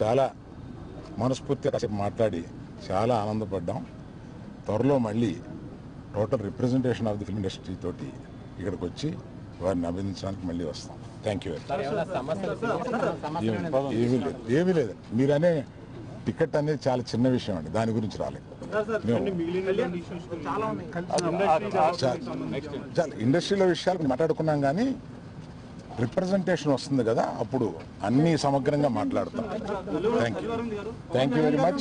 చాలా మనస్ఫూర్తిగా కాసేపు మాట్లాడి చాలా ఆనందపడ్డాం. త్వరలో మళ్ళీ total representation of the film industry తోటి ఇక్కడికి వచ్చి వారిని అభినందించడానికి మళ్ళీ వస్తాం. Thank you. ఏమీ లేదు. మీరనే టికెట్ అనేది చాలా చిన్న విషయం అండి, దాని గురించి రాలేదు. ఇండస్ట్రీలో విషయాలు మాట్లాడుకున్నాం కానీ రిప్రజెంటేషన్ వస్తుంది కదా, అప్పుడు అన్ని సమగ్రంగా మాట్లాడతాం. Thank you very much.